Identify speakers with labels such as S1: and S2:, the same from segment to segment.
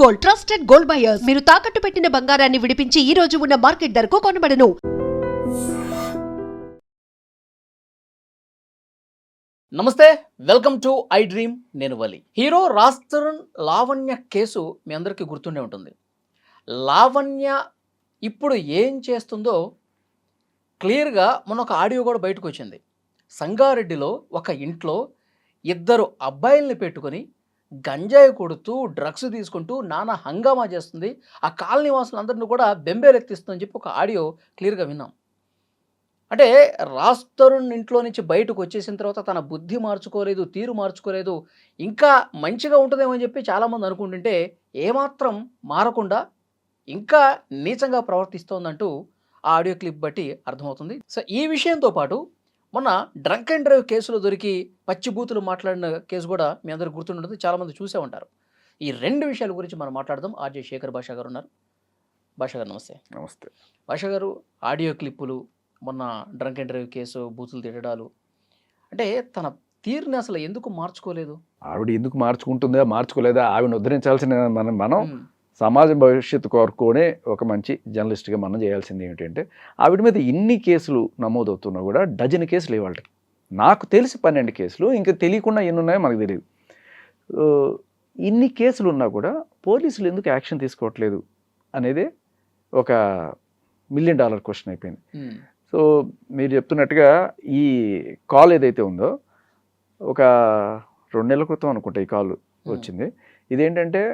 S1: Gold, trusted gold buyers. మీరు తాకట్టు పెట్టిన బంగారాన్ని విడిపించి ఈ రోజు ఉన్న మార్కెట్ ధరకు కొనబడను.
S2: నమస్తే, వెల్కమ్ టు ఐ డ్రీమ్. నేను వలి. హీరో రాజ్ తరుణ్ లావణ్య కేసు మీ అందరికీ గుర్తుండే ఉంటుంది. లావణ్య ఇప్పుడు ఏం చేస్తుందో క్లియర్గా మొన్న ఒక ఆడియో కూడా బయటకు వచ్చింది. సంగారెడ్డిలో ఒక ఇంట్లో ఇద్దరు అబ్బాయిల్ని పెట్టుకొని గంజాయి కొడుతూ డ్రగ్స్ తీసుకుంటూ నానా హంగామా చేస్తుంది. ఆ కాలనీ వాసులందరినీ కూడా బెంబేలెత్తిస్తుందని చెప్పి ఒక ఆడియో క్లియర్గా విన్నాం. అంటే రాజ్ తరుణ్ ఇంట్లో నుంచి బయటకు వచ్చేసిన తర్వాత తన బుద్ధి మార్చుకోలేదు, తీరు మార్చుకోలేదు, ఇంకా మంచిగా ఉంటుందేమో అని చెప్పి చాలామంది అనుకుంటుంటే ఏమాత్రం మారకుండా ఇంకా నీచంగా ప్రవర్తిస్తోందంటూ ఆ ఆడియో క్లిప్ బట్టి అర్థమవుతుంది. సో ఈ విషయంతో పాటు మొన్న డ్రంక్ అండ్ డ్రైవ్ కేసులో దొరికి పచ్చిబూతులు మాట్లాడిన కేసు కూడా మీ అందరికి గుర్తుంటుంది, చాలామంది చూసే ఉంటారు. ఈ రెండు విషయాల గురించి మనం మాట్లాడదాం. ఆర్జే శేఖర్ భాషా గారు ఉన్నారు. భాషా గారు నమస్తే.
S3: నమస్తే.
S2: భాషా గారు, ఆడియో క్లిప్పులు, మొన్న డ్రంక్ అండ్ డ్రైవ్ కేసు, బూతులు తిట్టడాలు, అంటే తన తీరుని అసలు ఎందుకు మార్చుకోలేదు?
S3: ఆవిడ ఎందుకు మార్చుకుంటుందా మార్చుకోలేదా ఆవిడని ఉద్ధరించాల్సిన మనం సమాజ భవిష్యత్తు కోరుకునే ఒక మంచి జర్నలిస్ట్గా మనం చేయాల్సింది ఏమిటంటే, ఆవిడ మీద ఇన్ని కేసులు నమోదవుతున్నా కూడా డజన్ కేసులు ఇవాళ నాకు తెలిసి 12 కేసులు, ఇంకా తెలియకుండా ఎన్ని ఉన్నాయో మనకు తెలియదు. ఇన్ని కేసులు ఉన్నా కూడా పోలీసులు ఎందుకు యాక్షన్ తీసుకోవట్లేదు అనేది ఒక $1 మిలియన్ క్వశ్చన్ అయిపోయింది. సో మీరు చెప్తున్నట్టుగా ఈ కాల్ ఏదైతే ఉందో ఒక 2 నెలల క్రితం అనుకుంటా ఈ కాల్ వచ్చింది. ఇదేంటంటే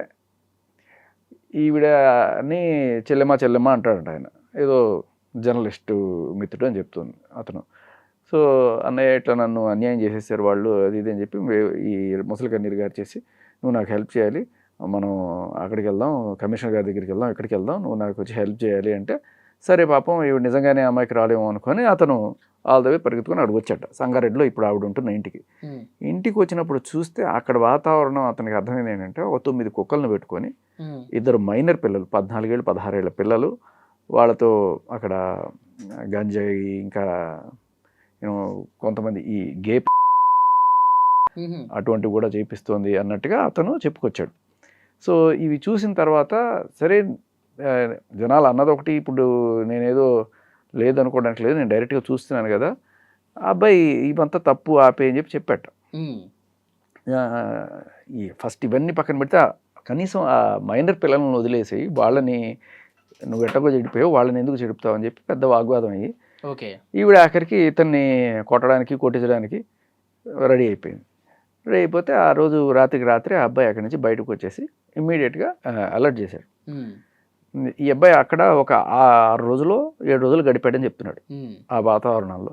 S3: ఈవిడని చెల్లెమ్మ అంటాడంట ఆయన, ఏదో జర్నలిస్టు మిత్రుడు అని చెప్తుంది అతను. సో అన్నయ్య ఇట్లా నన్ను అన్యాయం చేసేసారు వాళ్ళు, అది ఇది అని చెప్పి ఈ ముసలి కన్నీరు గారు చేసి, నువ్వు నాకు హెల్ప్ చేయాలి, మనం అక్కడికి వెళ్దాం, కమిషనర్ గారి దగ్గరికి వెళ్దాం, ఎక్కడికి వెళ్దాం, నువ్వు నాకు వచ్చి హెల్ప్ చేయాలి అంటే, సరే పాపం ఈవిడ నిజంగానే అమ్మాయికి రాలేమో అనుకొని అతను ఆల్ ద వే పరిగెత్తుకొని అక్కడికి వచ్చాట. సంగారెడ్డిలో ఇప్పుడు ఆవిడ ఉంటున్న ఇంటికి వచ్చినప్పుడు చూస్తే అక్కడ వాతావరణం అతనికి అర్థమైంది ఏంటంటే, ఒక 9 కుక్కలను పెట్టుకొని 2 మైనర్ పిల్లలు, 14 ఏళ్ళు 16 ఏళ్ళ పిల్లలు, వాళ్ళతో అక్కడ గంజాయి ఇంకా కొంతమంది ఈ గేప్ అటువంటివి కూడా చేపిస్తోంది అన్నట్టుగా అతను చెప్పుకొచ్చాడు. సో ఇవి చూసిన తర్వాత సరే జనాలు అన్నది ఒకటి, ఇప్పుడు నేనేదో లేదనుకోవడానికి లేదు, నేను డైరెక్ట్గా చూస్తున్నాను కదా, అబ్బాయి ఇవంతా తప్పు ఆపే అని చెప్పాట. ఈ ఫస్ట్ ఇవన్నీ పక్కన పెడితే కనీసం ఆ మైనర్ పిల్లలను వదిలేసి వాళ్ళని నువ్వు ఎట్టగో చెడిపోయావు, వాళ్ళని ఎందుకు చెడుపుతావు అని చెప్పి పెద్ద వాగ్వాదం అయ్యి ఈవిడ ఆఖరికి ఇతన్ని కొట్టించడానికి రెడీ అయిపోయింది. రెడీ అయిపోతే ఆ రోజు రాత్రి ఆ అబ్బాయి అక్కడి నుంచి బయటకు వచ్చేసి ఇమ్మీడియట్గా అలర్ట్ చేశాడు. ఈ అబ్బాయి అక్కడ ఒక 6 రోజులు 7 రోజులు గడిపాడని చెప్తున్నాడు ఆ వాతావరణంలో.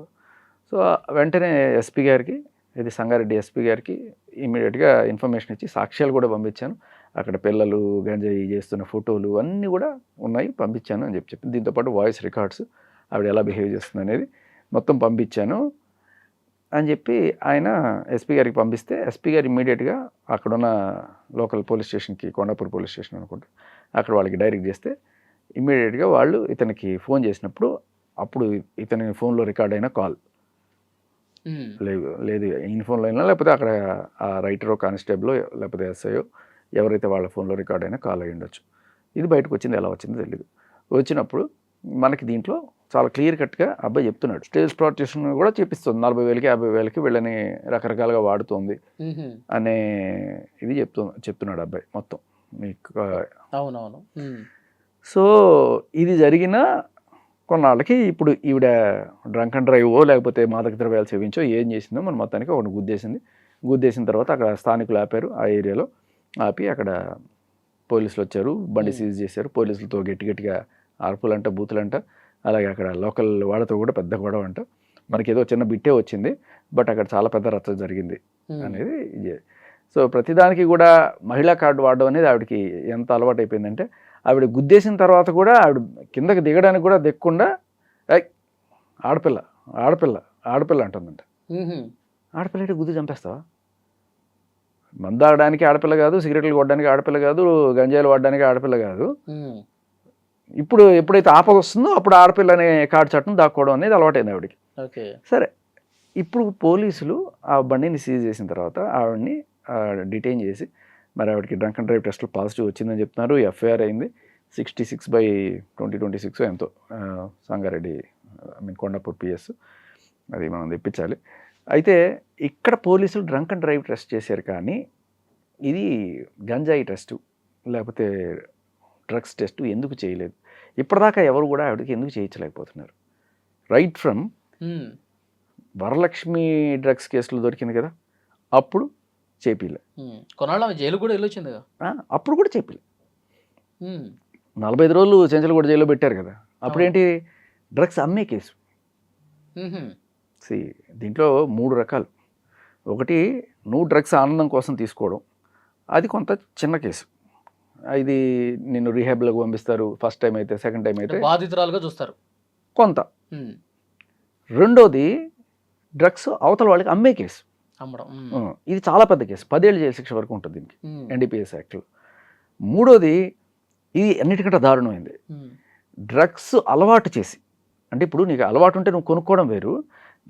S3: సో వెంటనే ఎస్పీ గారికి, ఇది సంగారెడ్డి ఎస్పీ గారికి ఇమ్మీడియట్గా ఇన్ఫర్మేషన్ ఇచ్చి సాక్ష్యాలు కూడా పంపించాను, అక్కడ పిల్లలు గంజాయి చేస్తున్న ఫోటోలు అన్నీ కూడా ఉన్నాయి, పంపించాను అని చెప్పి దీంతోపాటు వాయిస్ రికార్డ్స్, ఆవిడ ఎలా బిహేవ్ చేస్తుంది అనేది మొత్తం పంపించాను అని చెప్పి ఆయన ఎస్పీ గారికి పంపిస్తే, ఎస్పీ గారు ఇమ్మీడియట్గా అక్కడున్న లోకల్ పోలీస్ స్టేషన్కి, కొండాపూర్ పోలీస్ స్టేషన్ అనుకుంటా, అక్కడ వాళ్ళకి డైరెక్ట్ చేస్తే ఇమ్మీడియట్గా వాళ్ళు ఇతనికి ఫోన్ చేసినప్పుడు అప్పుడు ఇతని ఫోన్లో రికార్డ్ అయిన కాల్ లేదు ఈయన ఫోన్లో అయినా, లేకపోతే అక్కడ ఆ రైటరో కానిస్టేబుల్ లేకపోతే ఎస్ఐయో ఎవరైతే వాళ్ళ ఫోన్లో రికార్డ్ అయినా కాల్ అయ్యి ఉండొచ్చు. ఇది బయటకు వచ్చింది, ఎలా వచ్చిందో తెలియదు. వచ్చినప్పుడు మనకి దీంట్లో చాలా క్లియర్ కట్గా అబ్బాయి చెప్తున్నాడు, స్టేజ్ ప్రాక్టీషన్ కూడా చేపిస్తుంది, 40,000కి 50,000కి వీళ్ళని రకరకాలుగా వాడుతోంది అనే ఇది చెప్తున్నాడు అబ్బాయి మొత్తం మీకు.
S2: అవునవును.
S3: సో ఇది జరిగిన కొన్నాళ్ళకి ఇప్పుడు ఈవిడ డ్రంక్ అండ్ డ్రైవో లేకపోతే మాదక ద్రవ్యాలు సేవించో ఏం చేసిందో మన మొత్తానికి ఒకటి గుద్దేసిన తర్వాత అక్కడ స్థానికులు ఆపారు, ఆ ఏరియాలో ఆపి అక్కడ పోలీసులు వచ్చారు, బండి సీజ్ చేశారు, పోలీసులతో గట్టిగా ఆర్పులంట బూతులంట, అలాగే అక్కడ లోకల్ వాళ్ళతో కూడా పెద్ద గొడవ అంట. మనకి ఏదో చిన్న బిట్టే వచ్చింది, బట్ అక్కడ చాలా పెద్ద రచ్చ జరిగింది అనేది. సో ప్రతిదానికి కూడా మహిళా కార్డు వాడడం అనేది ఆవిడకి ఎంత అలవాటు అయిపోయిందంటే, ఆవిడ గుద్దేసిన తర్వాత కూడా ఆవిడ కిందకి దిగడానికి కూడా దిక్కుండా ఆడపిల్ల అంటుందంట. ఆడపిల్ల అంటే గుద్ది చంపేస్తావా? మందు తాగడానికి ఆడపిల్ల కాదు, సిగరెట్లు కొట్టడానికి ఆడపిల్ల కాదు, గంజాయిలు వాడడానికి ఆడపిల్ల కాదు. ఇప్పుడు ఎప్పుడైతే ఆపద వస్తుందో అప్పుడు ఆడపిల్ల అనే కార్డు చట్టం దాక్కోవడం అనేది అలవాటైంది ఆవిడకి. సరే, ఇప్పుడు పోలీసులు ఆ బండిని సీజ్ చేసిన తర్వాత ఆవిడని డిటైన్ చేసి మరి ఆవిడకి డ్రంక్ అండ్ డ్రైవ్ టెస్ట్లో పాజిటివ్ వచ్చిందని చెప్తున్నారు. ఎఫ్ఐఆర్ అయింది 66/2026 ఎంతో సంగారెడ్డి కొండాపూర్ పిఎస్, అది మనం తెప్పించాలి. అయితే ఇక్కడ పోలీసులు డ్రంక్ అండ్ డ్రైవ్ టెస్ట్ చేశారు, కానీ ఇది గంజాయి టెస్టు లేకపోతే డ్రగ్స్ టెస్టు ఎందుకు చేయలేదు? ఇప్పటిదాకా ఎవరు కూడా ఆవిడకి ఎందుకు చేయించలేకపోతున్నారు? రైట్ ఫ్రమ్ వరలక్ష్మి డ్రగ్స్ కేసులు దొరికింది కదా, అప్పుడు చేపిలే.
S2: కొన్నాళ్ళు జైలు కూడా వెళ్ళొచ్చింది,
S3: అప్పుడు కూడా చేపిలే. 45 రోజులు చెంచలగూడ జైల్లో పెట్టారు కదా, అప్పుడేంటి? డ్రగ్స్ అమ్మే కేసు. దీంట్లో 3 రకాలు. ఒకటి, నువ్వు డ్రగ్స్ ఆనందం కోసం తీసుకోవడం, అది కొంత చిన్న కేసు. ఇది నిన్ను రీహాబ్లోకి పంపిస్తారు ఫస్ట్ టైం అయితే, సెకండ్ టైం అయితే
S2: బాధితురాలుగా చూస్తారు
S3: కొంత. రెండోది, డ్రగ్స్ అవతల వాళ్ళకి అమ్మే కేసు. ఇది చాలా పెద్ద కేసు, 10 ఏళ్ళు జైలు శిక్ష వరకు ఉంటుంది దీనికి ఎన్డీపీఎస్ యాక్ట్లో. మూడోది, ఇది అన్నిటికంటే దారుణమైంది, డ్రగ్స్ అలవాటు చేసి, అంటే ఇప్పుడు నీకు అలవాటు ఉంటే నువ్వు కొనుక్కోవడం వేరు,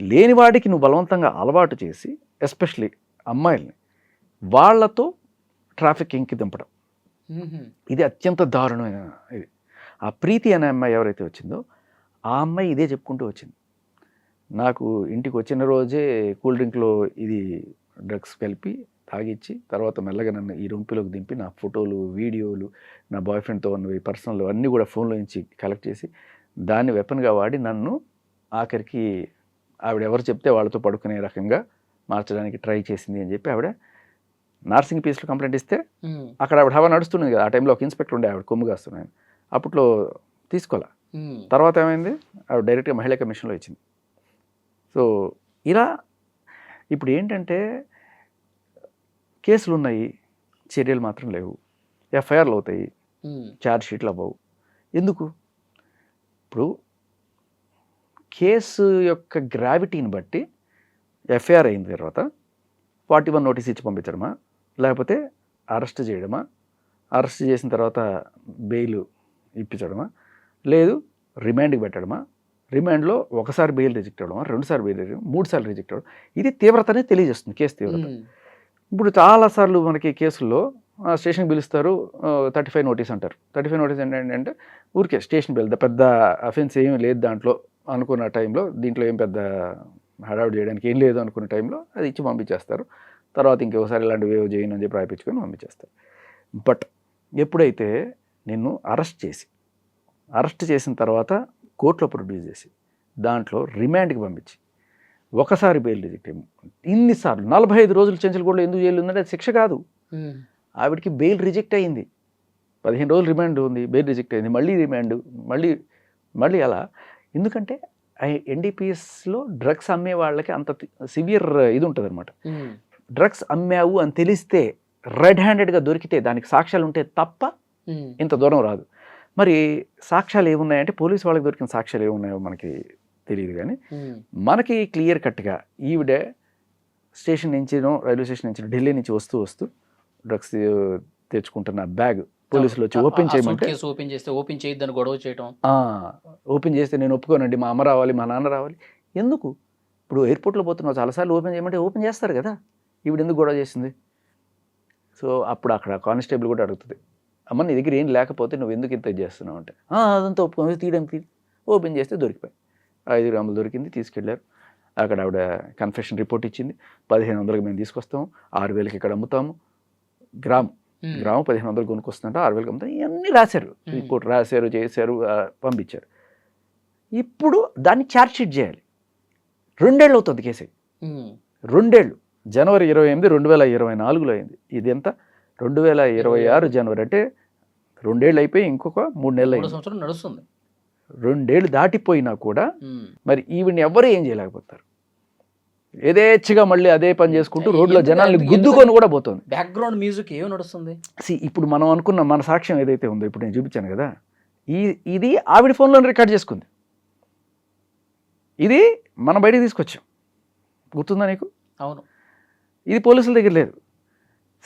S3: లేనివాడికి నువ్వు బలవంతంగా అలవాటు చేసి, ఎస్పెషలీ అమ్మాయిల్ని వాళ్లతో ట్రాఫికింగ్కి దింపడం, ఇది అత్యంత దారుణమైన ఇది. ఆ ప్రీతి అనే అమ్మాయి ఎవరైతే వచ్చిందో ఆ అమ్మాయి ఇదే చెప్పుకుంటూ వచ్చింది. నాకు ఇంటికి వచ్చిన రోజే కూల్ డ్రింక్లో ఇది డ్రగ్స్ కలిపి తాగిచ్చి, తర్వాత మెల్లగా నన్ను ఈ రొంపిలోకి దింపి నా ఫోటోలు, వీడియోలు, నా బాయ్ ఫ్రెండ్తో ఉన్నవి పర్సనల్ అన్నీ కూడా ఫోన్లో నుంచి కలెక్ట్ చేసి దాన్ని వెపన్గా వాడి నన్ను ఆఖరికి ఆవిడ ఎవరు చెప్తే వాళ్ళతో పడుకునే రకంగా మార్చడానికి ట్రై చేసింది అని చెప్పి ఆవిడ నార్సింగ్ పీస్లో కంప్లైంట్ ఇస్తే, అక్కడ ఆవిడ హవా నడుస్తుంది కదా, ఆ టైంలో ఒక ఇన్స్పెక్టర్ ఉండే, ఆవిడ కొమ్ము కాస్తున్నాను, అప్పట్లో తీసుకోలే. తర్వాత ఏమైంది, ఆవిడ డైరెక్ట్గా మహిళా కమిషన్లో ఇచ్చింది. సో ఇలా ఇప్పుడు ఏంటంటే కేసులు ఉన్నాయి, చర్యలు మాత్రం లేవు, ఎఫ్ఐఆర్లు అవుతాయి, ఛార్జ్ షీట్లు అవ్వవు. ఎందుకు? ఇప్పుడు కేసు యొక్క గ్రావిటీని బట్టి ఎఫ్ఐఆర్ అయిన తర్వాత 41 నోటీస్ ఇచ్చి పంపించడమా, లేకపోతే అరెస్ట్ చేయడమా, అరెస్ట్ చేసిన తర్వాత బెయిల్ ఇప్పించడమా, లేదు రిమాండ్కి పెట్టడమా, రిమాండ్లో ఒకసారి బెయిల్ రిజెక్ట్ అవ్వడమా, 2 సార్లు బెయిల్ రిజెక్ట్, 3 సార్లు రిజెక్ట్ అవ్వడం, ఇది తీవ్రతనే తెలియజేస్తుంది, కేసు తీవ్రత. ఇప్పుడు చాలాసార్లు మనకి కేసుల్లో స్టేషన్కి పిలుస్తారు, 35 నోటీస్ అంటారు. 35 నోటీస్ ఏంటంటే ఊరికే స్టేషన్ బిల్, పెద్ద అఫెన్స్ ఏమీ లేదు దాంట్లో అనుకున్న టైంలో, దీంట్లో ఏం పెద్ద హడావుడి చేయడానికి ఏం లేదు అనుకున్న టైంలో అది ఇచ్చి పంపించేస్తారు. తర్వాత ఇంకొకసారి ఇలాంటివి ఏవో చేయను అని చెప్పి రాయించుకొని పంపించేస్తారు. బట్ ఎప్పుడైతే నిన్ను అరెస్ట్ చేసిన తర్వాత కోర్టులో ప్రొడ్యూస్ చేసి దాంట్లో రిమాండ్కి పంపించి ఒకసారి బెయిల్ రిజెక్ట్ అయ్యి ఇన్నిసార్లు 45 రోజులు చెంచలగూడలో ఎందుకు జైలు ఉందంటే అది శిక్ష కాదు, ఆవిడకి బెయిల్ రిజెక్ట్ అయ్యింది, 15 రోజులు రిమాండ్ ఉంది, బెయిల్ రిజెక్ట్ అయింది, మళ్ళీ రిమాండ్, మళ్ళీ అలా. ఎందుకంటే ఎన్డీపీఎస్లో డ్రగ్స్ అమ్మే వాళ్ళకి అంత సివియర్ ఇది ఉంటుంది అనమాట. డ్రగ్స్ అమ్మావు అని తెలిస్తే, రెడ్ హ్యాండెడ్గా దొరికితే, దానికి సాక్ష్యాలు ఉంటే తప్ప ఇంత దూరం రాదు. మరి సాక్ష్యాలు ఏమున్నాయంటే, పోలీసు వాళ్ళకి దొరికిన సాక్ష్యాలు ఏమున్నాయో మనకి తెలియదు, కానీ మనకి క్లియర్ కట్గా ఈవిడే స్టేషన్ నుంచినో, రైల్వే స్టేషన్ నుంచి ఢిల్లీ నుంచి వస్తూ డ్రగ్స్ తెచ్చుకుంటున్న బ్యాగ్ పోలీసులు వచ్చి ఓపెన్ చేయమంటే,
S2: ఓపెన్ చేయొద్దని గొడవ చేయడం,
S3: ఓపెన్ చేస్తే నేను ఒప్పుకోనండి, మా అమ్మ రావాలి, మా నాన్న రావాలి. ఎందుకు? ఇప్పుడు ఎయిర్పోర్ట్లో పోతున్నావు, చాలాసార్లు ఓపెన్ చేయమంటే ఓపెన్ చేస్తారు కదా, ఈవిడ ఎందుకు గొడవ చేసింది? సో అప్పుడు అక్కడ కానిస్టేబుల్ కూడా అడుగుతుంది, అమ్మ నీ దగ్గర ఏం లేకపోతే నువ్వు ఎందుకు ఇంత చేస్తున్నావు అంటే, అదంతా ఒప్పుకొని తీయడానికి ఓపెన్ చేస్తే దొరికిపోయి 5 గ్రాములు దొరికింది, తీసుకెళ్ళారు. అక్కడ ఆవిడ కన్ఫెషన్ రిపోర్ట్ ఇచ్చింది, 1500కి మేము తీసుకొస్తాము, 6000కి ఇక్కడ అమ్ముతాము, గ్రాము 1500 కొనుక్కొస్తుందంటే 6000కి అమ్ముతాం, ఇవన్నీ రాశారు, రిపోర్ట్ రాశారు, చేశారు, పంపించారు. ఇప్పుడు దాన్ని ఛార్జ్ షీట్ చేయాలి. 2 ఏళ్ళు అవుతుంది కేసు, 2 ఏళ్ళు. జనవరి 28, 2024లో అయింది. ఇది ఎంత? 2026 జనవరి, అంటే 2 ఏళ్ళు అయిపోయి ఇంకొక 3 నెలలు అయింది,
S2: నడుస్తుంది.
S3: 2 ఏళ్ళు దాటిపోయినా కూడా మరి ఈవిని ఎవ్వరూ ఏం చేయలేకపోతారు. యథేచ్ఛగా మళ్ళీ అదే పని చేసుకుంటూ రోడ్లో జనాల్ని గుద్దుకొని కూడా పోతుంది.
S2: బ్యాక్గ్రౌండ్ మ్యూజిక్ ఏమి నడుస్తుంది?
S3: ఇప్పుడు మనం అనుకున్న మన సాక్ష్యం ఏదైతే ఉందో, ఇప్పుడు నేను చూపించాను కదా, ఇది ఆవిడ ఫోన్లో రికార్డ్ చేసుకుంది, ఇది మనం బయటకు తీసుకొచ్చాం, గుర్తుందా నీకు?
S2: అవును.
S3: ఇది పోలీసుల దగ్గర లేదు.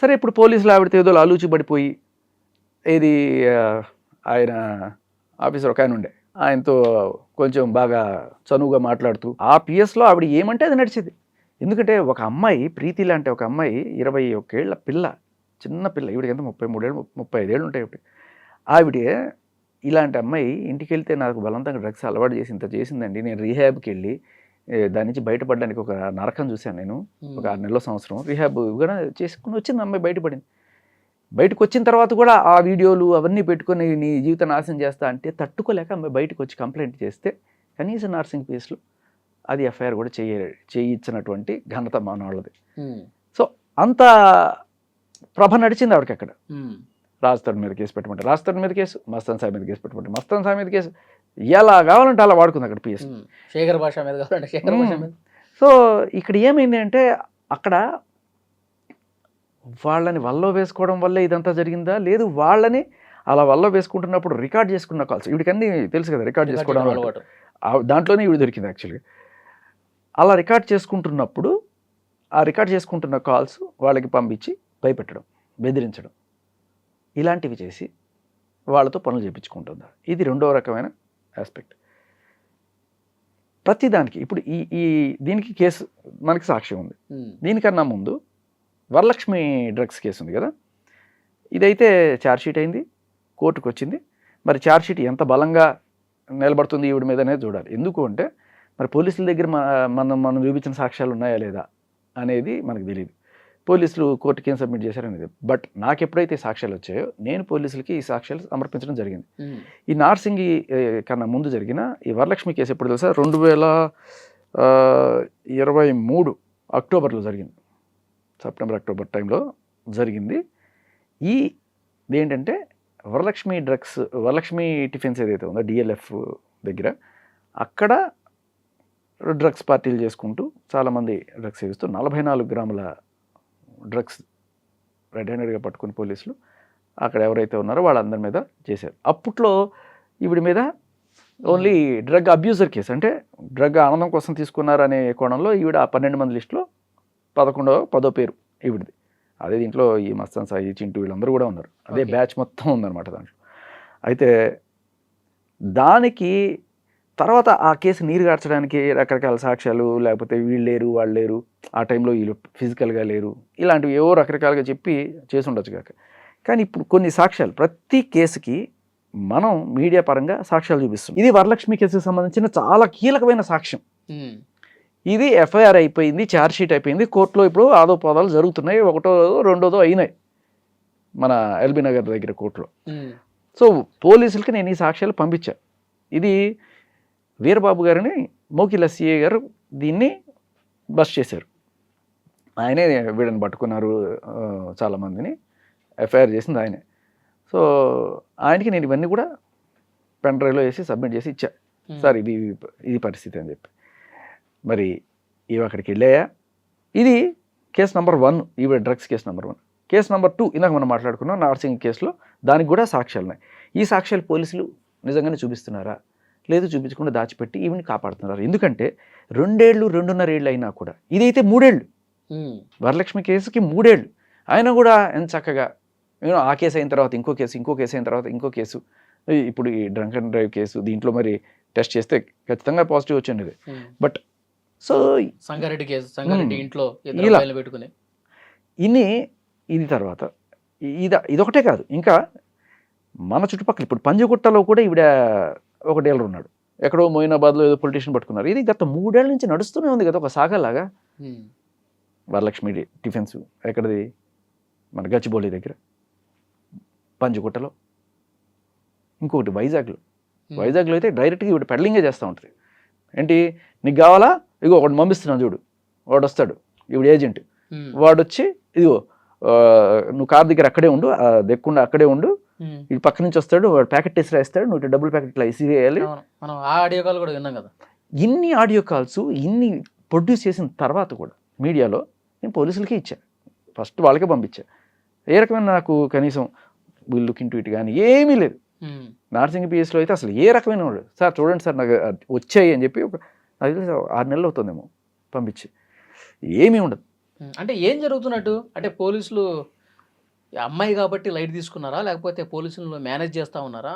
S3: సరే, ఇప్పుడు పోలీసులు ఆవిడతో ఏదో ఆలూచి పడిపోయి, ఏది ఆయన ఆఫీసర్ ఒక ఆయన ఉండే, ఆయనతో కొంచెం బాగా చనువుగా మాట్లాడుతూ ఆ పిఎస్లో ఆవిడ ఏమంటే అది నడిచేది. ఎందుకంటే ఒక అమ్మాయి, ప్రీతి లాంటి ఒక అమ్మాయి, 21 ఏళ్ల పిల్ల, చిన్న పిల్ల, ఈవిడికి ఎంత 33 ఏళ్ళు 35 ఏళ్ళు ఉంటాయి. ఆవిడే ఇలాంటి అమ్మాయి ఇంటికి వెళ్తే నాకు బలవంతంగా డ్రగ్స్ అలవాటు చేసి ఇంత చేసిందండి, నేను రీహాబ్కి వెళ్ళి దాని నుంచి బయటపడడానికి ఒక నరకం చూశాను నేను, ఒక 6 నెలల సంవత్సరం రీహాబ్ కూడా చేసుకుని వచ్చింది అమ్మాయి, బయటపడింది. బయటకు వచ్చిన తర్వాత కూడా ఆ వీడియోలు అవన్నీ పెట్టుకొని నీ జీవితం నాశనం చేస్తా అంటే తట్టుకోలేక అమ్మాయి బయటకు వచ్చి కంప్లైంట్ చేస్తే కనీసం నార్సింగ్ పీస్లో అది ఎఫ్ఐఆర్ కూడా చేయించినటువంటి ఘనత మనవాళ్ళది. సో అంత ప్రభ నడిచింది ఆవిడకి అక్కడ. రాజస్థాన్ మీద కేసు పెట్టమంటే రాజస్థాన్ మీద కేసు, మస్తాన్ సాయి మీద కేసు పెట్టమంటే మస్తాన్ సాయి మీద కేసు, ఎలా కావాలంటే అలా వాడుకుంది అక్కడ పిఎస్.
S2: శేఖర్ భాష మీద కావాలంటే శేఖర్ భాష మీద.
S3: సో ఇక్కడ ఏమైంది అంటే అక్కడ వాళ్ళని వల్ల వేసుకోవడం వల్లే ఇదంతా జరిగిందా, లేదు వాళ్ళని అలా వల్ల వేసుకుంటున్నప్పుడు రికార్డ్ చేసుకున్న కాల్స్, వీడికన్నీ తెలుసు కదా రికార్డ్ చేసుకోవడం అలవాటు, దాంట్లోనే ఇవి దొరికింది యాక్చువల్గా. అలా రికార్డ్ చేసుకుంటున్నప్పుడు ఆ రికార్డ్ చేసుకుంటున్న కాల్స్ వాళ్ళకి పంపించి భయపెట్టడం, బెదిరించడం, ఇలాంటివి చేసి వాళ్ళతో పనులు చేయించుకుంటుందా, ఇది రెండవ రకమైన ఆస్పెక్ట్. ప్రతిదానికి ఇప్పుడు ఈ దీనికి కేసు మనకి సాక్ష్యం ఉంది. దీనికన్నా ముందు వరలక్ష్మి డ్రగ్స్ కేసు ఉంది కదా, ఇదైతే ఛార్జ్షీట్ అయింది, కోర్టుకు వచ్చింది. మరి ఛార్జ్షీట్ ఎంత బలంగా నిలబడుతుంది ఈవిడ మీద అనేది చూడాలి. ఎందుకు అంటే మరి పోలీసుల దగ్గర మనం చూపించిన సాక్ష్యాలు ఉన్నాయా లేదా అనేది మనకు తెలియదు. పోలీసులు కోర్టుకి ఏం సబ్మిట్ చేశారనేది. బట్ నాకు ఎప్పుడైతే సాక్ష్యాలు వచ్చాయో నేను పోలీసులకి ఈ సాక్ష్యాలు సమర్పించడం జరిగింది. ఈ నార్సింగి కన్నా ముందు జరిగిన ఈ వరలక్ష్మి కేసు ఎప్పుడు తెలుసా, 2023 అక్టోబర్లో జరిగింది, సెప్టెంబర్ అక్టోబర్ టైంలో జరిగింది. ఇదేంటంటే వరలక్ష్మి టిఫిన్స్ ఏదైతే ఉందో డిఎల్ఎఫ్ దగ్గర, అక్కడ డ్రగ్స్ పార్టీలు చేసుకుంటూ చాలామంది డ్రగ్స్ సేవిస్తూ 44 గ్రాముల డ్రగ్స్ రెడ్ హ్యాండెడ్గా పట్టుకుని పోలీసులు అక్కడ ఎవరైతే ఉన్నారో వాళ్ళందరి మీద చేశారు. అప్పట్లో ఈవిడి మీద ఓన్లీ డ్రగ్ అబ్యూజర్ కేసు, అంటే డ్రగ్ ఆనందం కోసం తీసుకున్నారు అనే కోణంలో ఈవిడ ఆ 12 మంది లిస్టులో 10వ పేరు ఈవిడిది. అదే దీంట్లో ఈ మస్తాన్ సాయి, చింటూ వీళ్ళందరూ కూడా ఉన్నారు, అదే బ్యాచ్ మొత్తం ఉందన్నమాట దాంట్లో. అయితే దానికి తర్వాత ఆ కేసు నీరు గార్చడానికి రకరకాల సాక్ష్యాలు, లేకపోతే వీళ్ళు లేరు వాళ్ళు లేరు, ఆ టైంలో వీళ్ళు ఫిజికల్గా లేరు, ఇలాంటివి ఏవో రకరకాలుగా చెప్పి చేసి ఉండొచ్చు కాక. కానీ ఇప్పుడు కొన్ని సాక్ష్యాలు ప్రతి కేసుకి మనం మీడియా పరంగా సాక్ష్యాలు చూపిస్తాం. ఇది వరలక్ష్మి కేసుకు సంబంధించిన చాలా కీలకమైన సాక్ష్యం. ఇది ఎఫ్ఐఆర్ అయిపోయింది, ఛార్జ్షీట్ అయిపోయింది, కోర్టులో ఇప్పుడు ఆరోపణలు జరుగుతున్నాయి, 1వ 2వ అయినాయి మన ఎల్బీ నగర్ దగ్గర కోర్టులో. సో పోలీసులకి నేను ఈ సాక్ష్యాలు పంపించాను. ఇది వీరబాబు గారిని మోకిల సిఏ గారు దీన్ని బస్ చేశారు, ఆయనే వీళ్ళని పట్టుకున్నారు, చాలామందిని ఎఫ్ఐఆర్ చేసింది ఆయనే. సో ఆయనకి నేను ఇవన్నీ కూడా పెన్ డ్రైవ్లో వేసి సబ్మిట్ చేసి ఇచ్చా, సార్ ఇది పరిస్థితి అని చెప్పి. మరి ఇవి అక్కడికి వెళ్ళాయా. ఇది కేసు నెంబర్ 1, ఇవి drugs case number 1. Case number 2 ఇందాక మనం మాట్లాడుకున్నాం నార్సింగ్ కేసులో, దానికి కూడా సాక్ష్యాలు ఉన్నాయి. ఈ సాక్ష్యాలు పోలీసులు నిజంగానే చూపిస్తున్నారా, లేదు చూపించకుండా దాచిపెట్టి ఈవిని కాపాడుతున్నారు. ఎందుకంటే 2 ఏళ్ళు 2.5 ఏళ్ళు అయినా కూడా, ఇదైతే 3 ఏళ్ళు, వరలక్ష్మి కేసుకి 3 ఏళ్ళు అయినా కూడా ఎంత చక్కగా ఆ కేసు అయిన తర్వాత ఇంకో కేసు, ఇంకో కేసు అయిన తర్వాత ఇంకో కేసు, ఇప్పుడు ఈ డ్రంక్ అండ్ డ్రైవ్ కేసు దీంట్లో మరి టెస్ట్ చేస్తే ఖచ్చితంగా పాజిటివ్ వచ్చింది. But so
S2: Sangareddy case, Sangareddy ఇంట్లో పెట్టుకుని
S3: ఇది తర్వాత ఇదొకటే కాదు, ఇంకా మన చుట్టుపక్కల ఇప్పుడు పంజగుట్టలో కూడా ఈవిడ ఒక డీలర్ ఉన్నాడు, ఎక్కడో మోయినాబాద్లో ఏదో పొలిటీషియన్ పట్టుకున్నారు. ఇది గత 3 ఏళ్ళ నుంచి నడుస్తూనే ఉంది కదా ఒక సాగలాగా. వరలక్ష్మి టిఫిన్స్ ఎక్కడిది, మన గచ్చిబౌలి దగ్గర, పంజగుట్టలో, ఇంకొకటి వైజాగ్లో అయితే డైరెక్ట్గా ఈవిడ పెడలింగే చేస్తూ ఉంటుంది. ఏంటి నీకు కావాలా, ఇగో ఒకటి పంపిస్తున్నాను చూడు, వాడు వస్తాడు, ఈవిడ ఏజెంట్, వాడు వచ్చి ఇదిగో నువ్వు కార్ దగ్గర అక్కడే ఉండు, దెక్కకుండా అక్కడే ఉండు, ఇటు పక్క నుంచి వస్తాడు, వాడు ప్యాకెట్ వేసి రాస్తాడు, నువ్వు డబుల్ ప్యాకెట్ ఇట్లా వేయాలి. ఇన్ని ఆడియో కాల్స్ ఇన్ని ప్రొడ్యూస్ చేసిన తర్వాత కూడా మీడియాలో నేను పోలీసులకే ఇచ్చా, ఫస్ట్ వాళ్ళకే పంపించా. ఏ రకమైన నాకు కనీసం వీళ్ళు లుక్ ఇంటూ ఇట్ కానీ ఏమీ లేదు. నార్సింగ్ పిఎస్లో అయితే అసలు ఏ రకమైన ఉండదు. సార్ చూడండి సార్ నాకు వచ్చాయి అని చెప్పి ఒక 6 నెలలు అవుతుందేమో పంపించి, ఏమీ ఉండదు.
S2: అంటే ఏం జరుగుతున్నట్టు, అంటే పోలీసులు అమ్మాయి కాబట్టి లైట్ తీసుకున్నారా, లేకపోతే పోలీసులు మేనేజ్ చేస్తూ ఉన్నారా?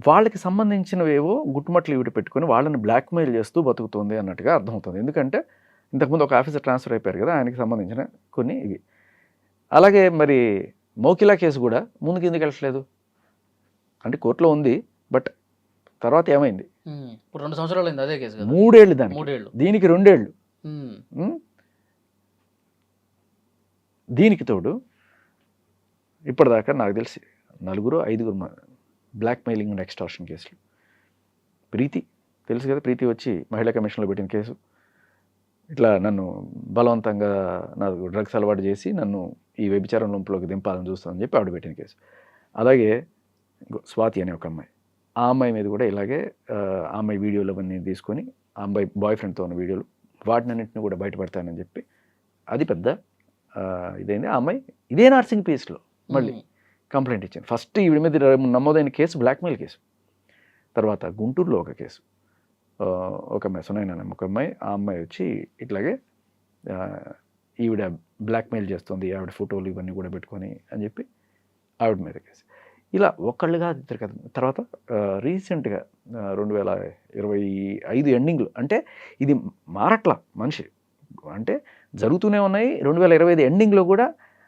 S3: వాళ్ళకి సంబంధించినవేవో గుట్టుమట్లు ఇవి పెట్టుకొని వాళ్ళని బ్లాక్మెయిల్ చేస్తూ బతుకుతుంది అన్నట్టుగా అర్థమవుతుంది. ఎందుకంటే ఇంతకుముందు ఒక ఆఫీసర్ ట్రాన్స్ఫర్ అయిపోయారు కదా, ఆయనకి సంబంధించిన కొన్ని ఇవి. అలాగే మరి మోకిలా కేసు కూడా ముందుకు ఎందుకు వెళ్ళట్లేదు అంటే కోర్టులో ఉంది, బట్ తర్వాత ఏమైంది?
S2: ఇప్పుడు 2 సంవత్సరాలు అయింది అదే కేసు కదా.
S3: 3 ఏళ్ళు దానికి,
S2: 3 ఏళ్ళు,
S3: దీనికి 2 ఏళ్ళు. దీనికి తోడు ఇప్పటిదాకా నాకు తెలిసి 4-5 బ్లాక్ మెయిలింగ్ అండ్ ఎక్స్టార్షన్ కేసులు. ప్రీతి తెలుసు కదా, ప్రీతి వచ్చి మహిళా కమిషన్లో పెట్టిన కేసు. ఇట్లా నన్ను బలవంతంగా నాకు డ్రగ్స్ అలవాటు చేసి నన్ను ఈ వ్యభిచారం లోపలికి దింపాలని చూస్తానని చెప్పి ఆవిడ పెట్టిన కేసు. అలాగే స్వాతి అనే ఒక అమ్మాయి, ఆ అమ్మాయి మీద కూడా ఇలాగే ఆ అమ్మాయి వీడియోలు అవన్నీ తీసుకొని ఆ అమ్మాయి బాయ్ ఫ్రెండ్తో ఉన్న వీడియోలు వాటినన్నింటిని కూడా బయటపడతానని చెప్పి అది పెద్ద ఇదైంది. ఆ అమ్మాయి ఇదే నర్సింగ్ పీస్లో మళ్ళీ కంప్లైంట్ ఇచ్చింది. ఫస్ట్ ఈవిడ మీద నమోదైన కేసు బ్లాక్మెయిల్ కేసు. తర్వాత గుంటూరులో ఒక కేసు, ఒక అమ్మాయి సునైనా ఒక అమ్మాయి, ఆ అమ్మాయి వచ్చి ఇట్లాగే ఈవిడ బ్లాక్మెయిల్ చేస్తుంది, ఆవిడ ఫోటోలు ఇవన్నీ కూడా పెట్టుకొని అని చెప్పి ఆవిడ మీద కేసు. ఇలా ఒకళ్ళుగా ఇద్దరు కదా. తర్వాత రీసెంట్గా 2025 ఎండింగ్లో, అంటే ఇది మారట్లా మనిషి, అంటే జరుగుతూనే ఉన్నాయి. 2025 ఎండింగ్లో కూడా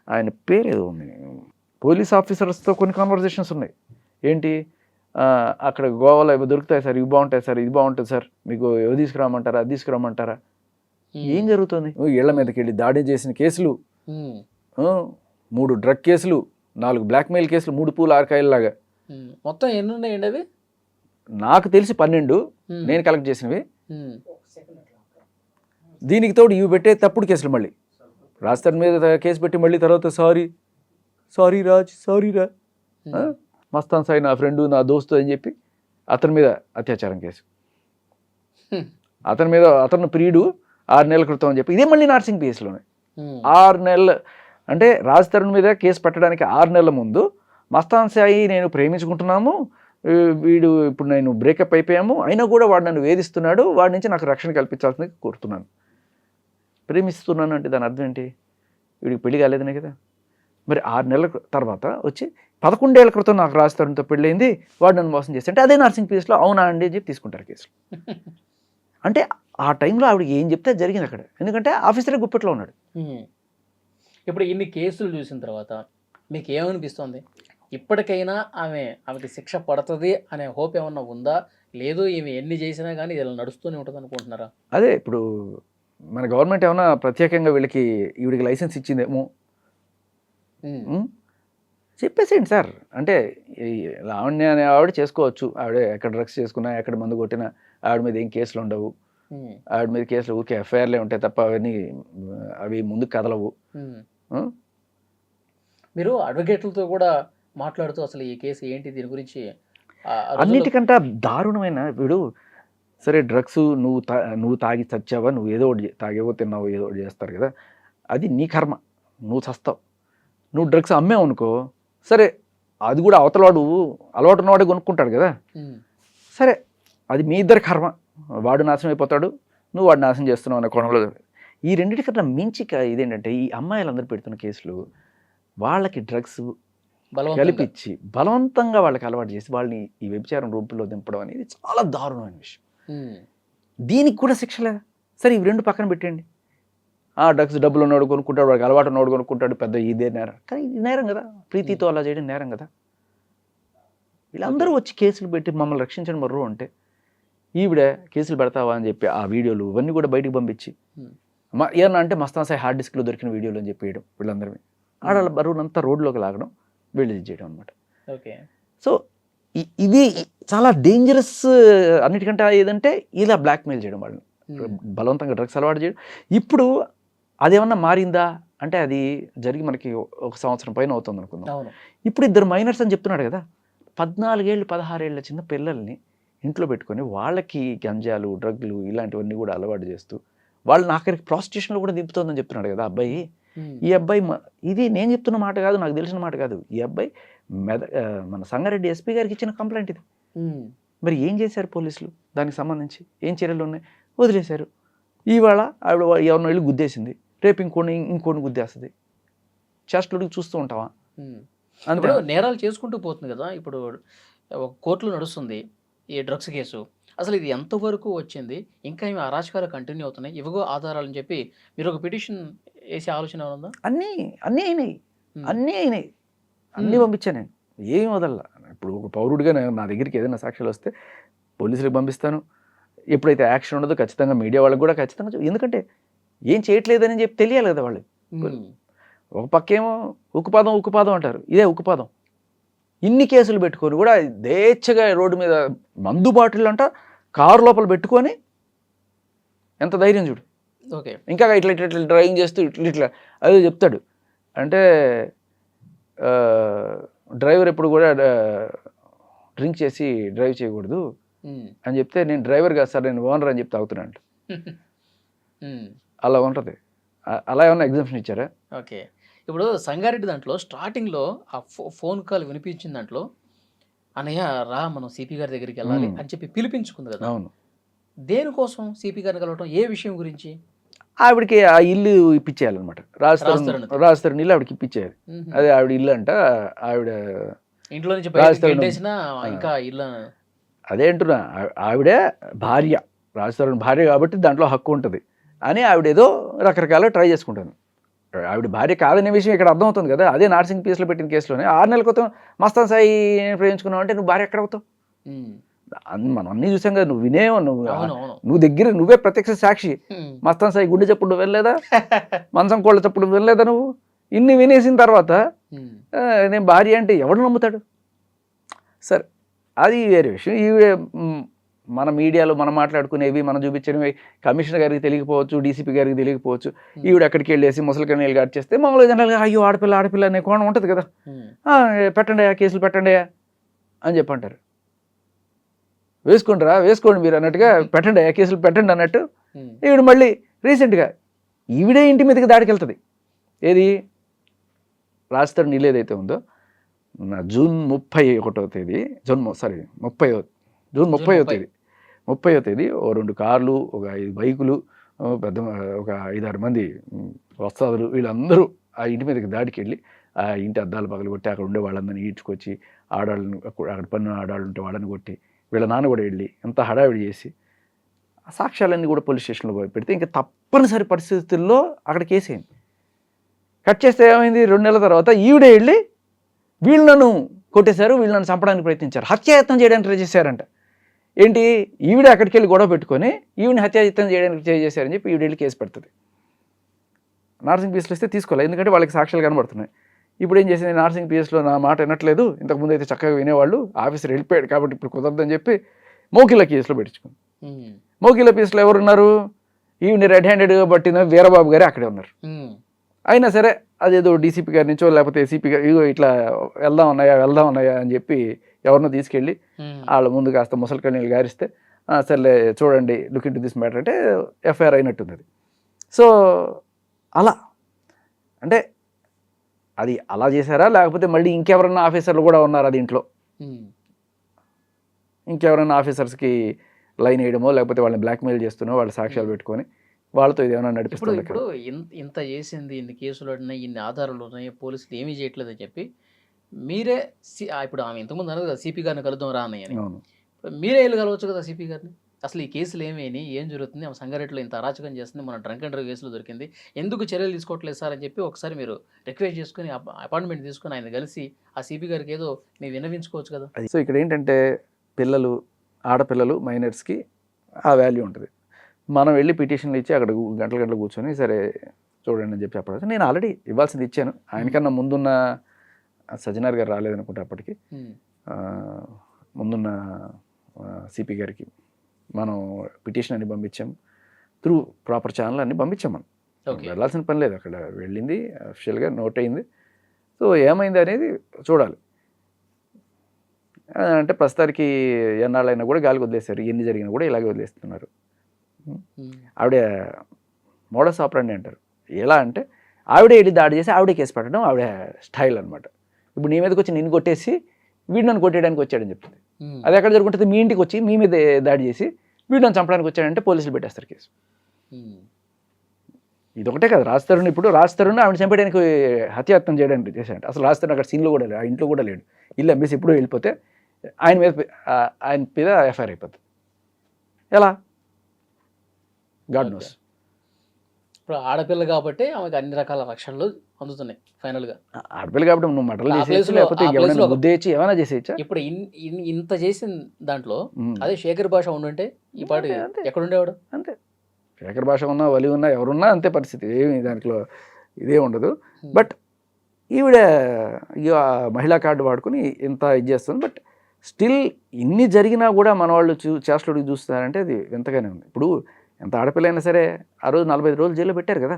S3: ఆయన పేరు ఏదో ఉంది, పోలీస్ ఆఫీసర్స్తో కొన్ని కాన్వర్జేషన్స్ ఉన్నాయి. ఏంటి, అక్కడ గోవాలో ఇవి దొరుకుతాయి సార్, ఇవి బాగుంటాయి సార్, ఇది బాగుంటుంది సార్, మీకు ఏవి తీసుకురామంటారా, అది తీసుకురామంటారా? ఏం జరుగుతుంది? ఇళ్ల మీదకి వెళ్ళి దాడి చేసిన కేసులు, 3 డ్రగ్ కేసులు, 4 బ్లాక్మెయిల్ కేసులు, 3 పూలు 6 కాయల్లాగా.
S2: మొత్తం ఎన్ని ఉన్నాయండి అవి?
S3: నాకు తెలిసి 12 నేను కలెక్ట్ చేసినవి. దీనికి తోడు ఇవి పెట్టే తప్పుడు కేసులు. మళ్ళీ రాజస్థాన్ మీద కేసు పెట్టి మళ్ళీ తర్వాత సారీ రాజ్, సారీ రా, మస్తాన్ సాయి నా ఫ్రెండు, నా దోస్తు అని చెప్పి అతని మీద అత్యాచారం కేసు, అతని మీద అతను ప్రియుడు 6 నెలల క్రితం అని చెప్పి ఇదే మళ్ళీ నర్సింగ్ కేసులోనే 6 నెలలు. అంటే రాజ్ తరుణ్ మీద కేసు పెట్టడానికి 6 నెలల ముందు మస్తాన్ సాయి నేను ప్రేమించుకుంటున్నాము, వీడు ఇప్పుడు నేను బ్రేకప్ అయిపోయాము, అయినా కూడా వాడు నన్ను వేధిస్తున్నాడు, వాడి నుంచి నాకు రక్షణ కల్పించాల్సింది కోరుతున్నాను. ప్రేమిస్తున్నాను అంటే దాని అర్థం ఏంటి? వీడికి పెళ్లి కాలేదనే కదా. మరి 6 నెలల తర్వాత వచ్చి 11 ఏళ్ల క్రితం నాకు రాజ్ తరుణ్తో పెళ్ళయింది, వాడు నన్ను మోసం చేస్తే అంటే అదే నర్సింగ్ కేసులో అవునా అండి అని చెప్పి తీసుకుంటారు కేసులు. అంటే ఆ టైంలో ఆవిడకి ఏం చెప్తే జరిగింది అక్కడ, ఎందుకంటే ఆఫీసరే గుప్పెట్లో ఉన్నాడు.
S2: ఇప్పుడు ఇన్ని కేసులు చూసిన తర్వాత మీకు ఏమనిపిస్తుంది? ఇప్పటికైనా ఆమెకి శిక్ష పడుతుంది అనే హోప్ ఏమన్నా ఉందా? లేదు ఈమె ఎన్ని చేసినా కానీ ఇలా నడుస్తూనే ఉంటుంది అనుకుంటున్నారా?
S3: అదే ఇప్పుడు మన గవర్నమెంట్ ఏమన్నా ప్రత్యేకంగా ఈవిడికి లైసెన్స్ ఇచ్చిందేమో చెప్పేసేయండి సార్. అంటే లావణ్య అనే ఆవిడ చేసుకోవచ్చు, ఆవిడ ఎక్కడ డ్రగ్స్ చేసుకున్నా, ఎక్కడ మందు కొట్టినా ఆవిడ మీద ఏం కేసులు ఉండవు, ఆవిడ మీద కేసులు ఊరికే ఎఫ్ఐఆర్లే ఉంటాయి తప్ప అవి ముందుకు కదలవు.
S2: మీరు అడ్వకేట్లతో కూడా మాట్లాడుతూ అసలు ఈ కేసు ఏంటి, దీని గురించి
S3: అన్నిటికంటే దారుణమైన వీడు సరే డ్రగ్స్ నువ్వు తాగి చచ్చావా, నువ్వు ఏదో ఒకటి తాగేవో తిన్నావో ఏదో ఒకటి చేస్తారు కదా, అది నీ కర్మ, నువ్వు చస్తావు. నువ్వు డ్రగ్స్ అమ్మావు అనుకో, సరే అది కూడా అవతలవాడు అలవాటు ఉన్నవాడే కొనుక్కుంటాడు కదా, సరే అది మీ ఇద్దరి కర్మ, వాడు నాశనం అయిపోతాడు, నువ్వు వాడు నాశనం చేస్తున్నావు అనే కోణంలో. ఈ రెండింటికన్నా మించి ఇదేంటంటే ఈ అమ్మాయిలందరూ పెడుతున్న కేసులు వాళ్ళకి డ్రగ్స్ కలిపించి బలవంతంగా వాళ్ళకి అలవాటు చేసి వాళ్ళని ఈ వ్యభిచారం రూపంలో దింపడం అనేది చాలా దారుణమైన విషయం. దీనికి కూడా శిక్ష లేదా? సరే ఇవి 2 పక్కన పెట్టండి. ఆ డ్రగ్స్ డబ్బులు ఉన్నవాడు కొనుక్కుంటాడు, వాడికి అలవాటు ఉన్నవాడు కొనుక్కుంటాడు, పెద్ద ఇదే నేరం. కానీ ఇది నేరం కదా, ప్రీతితో అలా చేయడం నేరం కదా. వీళ్ళందరూ వచ్చి కేసులు పెట్టి మమ్మల్ని రక్షించడం మర్రు అంటే ఈవిడ కేసులు పెడతావా అని చెప్పి ఆ వీడియోలు ఇవన్నీ కూడా బయటకు పంపించి ఏమన్నా అంటే మస్తాన్ సాయి హార్డ్ డిస్క్లో దొరికిన వీడియోలు అని చెప్పి వేయడం, వీళ్ళందరినీ ఆడవాళ్ళ బరువునంతా రోడ్లోకి లాగడం, వీళ్ళు చేయడం అనమాట. సో ఇది చాలా డేంజరస్. అన్నిటికంటే ఏదంటే ఇలా బ్లాక్మెయిల్ చేయడం, వాళ్ళని బలవంతంగా డ్రగ్స్ అలవాటు చేయడం. ఇప్పుడు అదేమన్నా మారిందా అంటే అది జరిగి మనకి 1 సంవత్సరం పైన అవుతుంది అనుకుందాం. ఇప్పుడు 2 మైనర్స్ అని చెప్తున్నాడు కదా, 14 ఏళ్ళు 16 ఏళ్ళ చిన్న పిల్లల్ని ఇంట్లో పెట్టుకొని వాళ్ళకి గంజాలు డ్రగ్లు ఇలాంటివన్నీ కూడా అలవాటు చేస్తూ వాళ్ళని ఆఖరికి ప్రాస్టిట్యూషన్లో కూడా దింపుతోందని చెప్తున్నాడు కదా అబ్బాయి. ఈ అబ్బాయి ఇది నేను చెప్తున్న మాట కాదు, నాకు తెలిసిన మాట కాదు. ఈ అబ్బాయి మన సంగారెడ్డి ఎస్పీ గారికి ఇచ్చిన కంప్లైంట్ ఇది. మరి ఏం చేశారు పోలీసులు దానికి సంబంధించి? ఏం చర్యలు ఉన్నాయి? వదిలేశారు. ఇవాళ ఆవిడ ఎవరినో వెళ్ళి గుద్దేసింది, రేపు ఇంకోని గుద్దేస్తుంది. చేష్టలుడికి చూస్తూ ఉంటావా?
S2: అంటే నేరాలు చేసుకుంటూ పోతుంది కదా. ఇప్పుడు ఒక కోర్టులో నడుస్తుంది ఈ డ్రగ్స్ కేసు. అసలు ఇది ఎంతవరకు వచ్చింది, ఇంకా ఏమి అరాచకాలు కంటిన్యూ అవుతున్నాయి, ఇవిగో ఆధారాలని చెప్పి మీరు ఒక పిటిషన్ వేసే ఆలోచన ఉందా?
S3: అన్నీ అయినాయి. అన్నీ పంపించాను నేను, ఏం వదల్లా. ఇప్పుడు ఒక పౌరుడిగా నా దగ్గరికి ఏదైనా సాక్ష్యాలు వస్తే పోలీసులకు పంపిస్తాను. ఎప్పుడైతే యాక్షన్ ఉండదో ఖచ్చితంగా మీడియా వాళ్ళకి కూడా ఖచ్చితంగా ఎందుకంటే ఏం చేయట్లేదని చెప్పి తెలియాలి కదా వాళ్ళు. ఒక పక్కేమో ఉక్కుపాదం అంటారు, ఇదే ఉక్కుపాదం. ఇన్ని కేసులు పెట్టుకొని కూడా దేచ్ఛగా రోడ్డు మీద మందు బాటిల్ అంట కారు లోపల పెట్టుకొని ఎంత ధైర్యం చూడు.
S2: ఓకే,
S3: ఇంకా ఇట్లా ఇట్లా ఇట్లా డ్రైవింగ్ చేస్తూ ఇట్లా అదే చెప్తాడు. అంటే డ్రైవర్ ఎప్పుడు కూడా డ్రింక్ చేసి డ్రైవ్ చేయకూడదు అని చెప్తే, నేను డ్రైవర్ కాదు సార్, నేను ఓనర్ అని చెప్తే అవుతున్నాను. అలా ఉంటుంది. అలా ఏమన్నా ఎగ్జామ్షన్ ఇచ్చారా?
S2: ఓకే, ఇప్పుడు సంగారెడ్డి దాంట్లో స్టార్టింగ్లో ఆ ఫోన్ కాల్ వినిపించిన దాంట్లో అన్నయ్య రా మనం సిపి గారి దగ్గరికి వెళ్ళాలి అని చెప్పి పిలిపించుకుంది కదా.
S3: అవును.
S2: దేనికోసం సిపి గారిని కలవటం, ఏ విషయం గురించి?
S3: ఆవిడకి ఆ ఇల్లు ఇప్పించేయాలన్నమాట. రాజస్థాన్ ఇల్లు ఆవిడకి ఇప్పించేయాలి. అదే ఆవిడ ఇల్లు అంట. ఆవిడ
S2: ఇంట్లో నుంచి బయటకు ఇంకా ఇల్లు
S3: అదే అంటున్నా, ఆవిడ భార్య, రాజస్థాన్ భార్య కాబట్టి దాంట్లో హక్కు ఉంటుంది అని ఆవిడ ఏదో రకరకాల ట్రై చేసుకుంటాను. ఆవిడ భార్య కాదనే విషయం ఇక్కడ అర్థమవుతుంది కదా. అదే నార్సింగ్ పీస్లో పెట్టిన కేసులోనే 6 నెలల క్రితం మస్తాన్ సాయి ప్రేమించుకున్నావు అంటే నువ్వు భార్య ఎక్కడ అవుతావు? మనం అన్నీ చూసాం కదా. నువ్వు వినేవు, నువ్వు దగ్గర నువ్వే ప్రత్యక్ష సాక్షి. మస్తాన్ సాయి గుండె చప్పుడు నువ్వు వెళ్ళలేదా? మంచం కోళ్ళ చప్పుడు నువ్వు వెళ్ళలేదా? నువ్వు ఇన్ని వినేసిన తర్వాత నేను భార్య అంటే ఎవడు నమ్ముతాడు? సరే, అది వేరే విషయం. ఇవి మన మీడియాలో మనం మాట్లాడుకునేవి, మనం చూపించినవి కమిషనర్ గారికి తెలియకపోవచ్చు, డీసీపీ గారికి తెలియకపోవచ్చు. ఈవిడ అక్కడికి వెళ్ళేసి ముసలి కన్నీళ్ళు గారు చేస్తే మామూలుగా జనరల్గా అయ్యో ఆడపిల్ల అనే కోణం ఉంటుంది కదా. పెట్టండి కేసులు పెట్టండి అని చెప్పంటారు. వేసుకోండి మీరు అన్నట్టుగా పెట్టండి కేసులు పెట్టండి అన్నట్టు. ఈవిడ మళ్ళీ రీసెంట్గా ఈవిడే ఇంటి మీదకి దాడికి వెళ్తుంది. ఏది రాజస్థాన్ నీళ్ళు ఏదైతే ఉందో జూన్ 31వ తేదీ జూన్ 30వ తేదీ ఓ 2 కార్లు, ఒక 5 బైకులు, పెద్ద ఒక 5-6 మంది వస్తాదులు, వీళ్ళందరూ ఆ ఇంటి మీదకి దాడికి వెళ్ళి ఆ ఇంటి అద్దాలు పగలగొట్టి అక్కడ ఉండే వాళ్ళందరినీ ఈడ్చుకొచ్చి ఆడాళ్ళని, అక్కడ పన్ను ఆడాళ్ళు ఉంటే వాళ్ళని కొట్టి, వీళ్ళ నాన్న కూడా వెళ్ళి ఎంత హడావిడి చేసి ఆ సాక్ష్యాలన్నీ కూడా పోలీస్ స్టేషన్లో పెడితే ఇంకా తప్పనిసరి పరిస్థితుల్లో అక్కడ కేసేయండి. కట్ చేస్తే ఏమైంది, 2 నెలల తర్వాత ఈవిడే వెళ్ళి వీళ్ళను కొట్టేశారు, వీళ్ళని చంపడానికి ప్రయత్నించారు, హత్యాయత్నం చేయడానికి ట్రై చేశారంట. ఏంటి, ఈవిడ అక్కడికి వెళ్ళి గొడవ పెట్టుకొని ఈవిని హత్యాయత్నం చేయడానికి ట్రై చేశారని చెప్పి ఈవిడ వెళ్ళి కేసు పెడుతుంది. నార్సింగ్ పిఎస్లో ఇస్తే తీసుకోవాలి, ఎందుకంటే వాళ్ళకి సాక్ష్యాలు కనబడుతున్నాయి. ఇప్పుడు ఏం చేసింది, నార్సింగ్ పిఎస్లో నా మాట వినట్లేదు, ఇంతకుముందు అయితే చక్కగా వినేవాళ్ళు, ఆఫీసర్ వెళ్ళిపోయాడు కాబట్టి ఇప్పుడు కుదరదని చెప్పి మోకిల కేసులో పెట్టించుకుంది. మోకిల పిఎస్లో ఎవరున్నారు, ఈవిని రెడ్ హ్యాండెడ్గా పట్టిన వీరబాబు గారే అక్కడే ఉన్నారు. అయినా సరే అదేదో డీసీపీ గారి నుంచో లేకపోతే ఏసీపీ గారు ఇగో ఇట్లా వెళ్దాం ఉన్నాయా అని చెప్పి ఎవరినో తీసుకెళ్ళి వాళ్ళ ముందు కాస్త ముసలి కన్నీళ్ళు గారిస్తే సర్లే చూడండి look in to this matter అంటే ఎఫ్ఐఆర్ అయినట్టుంది అది. సో అలా అంటే అది అలా చేశారా, లేకపోతే మళ్ళీ ఇంకెవరన్నా ఆఫీసర్లు కూడా ఉన్నారా దీంట్లో, ఇంకెవరన్నా ఆఫీసర్స్కి లైన్ వేయడమో లేకపోతే వాళ్ళని బ్లాక్మెయిల్ చేస్తున్నారో వాళ్ళ సాక్ష్యాలు పెట్టుకొని వాళ్ళతో ఇది ఏమైనా నడిపిస్తుంది.
S2: ఇప్పుడు ఇంత చేసింది, ఇన్ని కేసులు ఉన్నాయి, ఇన్ని ఆధారాలు ఉన్నాయి, పోలీసులు ఏమీ చేయట్లేదని చెప్పి మీరే ఇప్పుడు ఆమె ఇంతకుముందు అన్నది కదా సిపి గారిని కలుద్దాం రా అన్నయ్య అని, మీరే వెళ్ళి కలవచ్చు కదా సిపి గారిని. అసలు ఈ కేసులు ఏం జరుగుతుంది, ఆమె సంగారెడ్డిలో ఇంత అరాచకం చేస్తుంది, మన డ్రంక్ అండ్ డ్రైవ్ కేసులో దొరికింది, ఎందుకు చర్యలు తీసుకోవట్లేదు సార్ అని చెప్పి ఒకసారి మీరు రిక్వెస్ట్ చేసుకుని అపాయింట్మెంట్ తీసుకుని ఆయన కలిసి ఆ సిపి గారికి ఏదో మీరు విన్నవించుకోవచ్చు కదా.
S3: సో ఇక్కడ ఏంటంటే ఆడపిల్లలు మైనర్స్కి ఆ వాల్యూ ఉంటుంది. మనం వెళ్ళి పిటిషన్లు ఇచ్చి అక్కడ గంటలు కూర్చొని సరే చూడండి అని చెప్పి చెప్పడం, నేను ఆల్రెడీ ఇవ్వాల్సింది ఇచ్చాను. ఆయనకన్నా ముందున్న సజ్జనార్ గారు రాలేదనుకుంటే అప్పటికి, ముందున్న సిపి గారికి మనం పిటిషన్ అన్ని పంపించాం, త్రూ ప్రాపర్ ఛానల్ అన్ని పంపించాం. మనం వెళ్ళాల్సిన పని లేదు, అక్కడ వెళ్ళింది అఫిషియల్గా నోట్ అయింది. సో ఏమైంది అనేది చూడాలి. అంటే ప్రస్తుతానికి ఎన్నాళ్ళైనా కూడా గాలికి వదిలేశారు, ఎన్ని జరిగినా కూడా ఇలాగే వదిలేస్తున్నారు. ఆవిడ మోడస్ ఆపరండి అంటారు. ఎలా అంటే ఆవిడే వెళ్ళి దాడి చేసి ఆవిడే కేసు పెట్టడం ఆవిడ స్టైల్ అనమాట. ఇప్పుడు నీ మీదకి వచ్చి నిన్ను కొట్టేసి వీడు నన్ను కొట్టేయడానికి వచ్చాడని చెప్తుంది. అది ఎక్కడ జరుగుతుంది, మీ ఇంటికి వచ్చి మీ మీద దాడి చేసి వీడు నన్ను చంపడానికి వచ్చాడంటే పోలీసులు పెట్టేస్తారు కేసు. ఇదొకటే కదా, ఇప్పుడు రాజతరుణ్ ఆవిడ చంపేయడానికి హత్యాయత్నం చేయడానికి చేశాడు. అసలు రాజతరుణ్ అక్కడ సీన్లో కూడా లేడు, ఆ ఇంట్లో కూడా లేడు, ఇల్లు అమ్మేసి ఎప్పుడూ వెళ్ళిపోతే ఆయన మీద ఎఫ్ఐఆర్ అయిపోతుంది. ఎలా, గాడ్ నోస్.
S2: ఇప్పుడు ఆడపిల్ల కాబట్టి ఆమెకు అన్ని రకాల రక్షణలు అందుతున్నాయి ఫైనల్గా.
S3: ఆడపిల్ల కాబట్టి నువ్వు మటలు
S2: ఆ
S3: చేసేయచ్చు,
S2: ప్లేస్లో-
S3: లేకపోతే
S2: ఆ
S3: ఎవరైనా
S2: ప్లేస్లో-
S3: గుద్దేయచ్చు, ఏమైనా చేసేయచ్చా?
S2: ఇప్పుడు ఇంత చేసిన దాంట్లో అదే శేఖర్ భాష ఉండుంటే ఈ పాటి
S3: అంతే.
S2: ఎక్కడుండేవాడు?
S3: అంతే, శేఖర్ భాష ఉన్నా, వలి ఉన్నా, ఎవరున్నా అంతే పరిస్థితి, ఏమి దాంట్లో ఇదే ఉండదు. బట్ ఈవిడ ఇక మహిళా కార్డు వాడుకుని ఇంత ఇది చేస్తుంది. బట్ స్టిల్ ఇన్ని జరిగినా కూడా మన వాళ్ళు చేష్టలుడికి చూస్తారంటే అది వింతగానే ఉంది. ఇప్పుడు ఎంత ఆడపిల్ల అయినా సరే ఆ రోజు 45 రోజులు జైల్లో పెట్టారు కదా.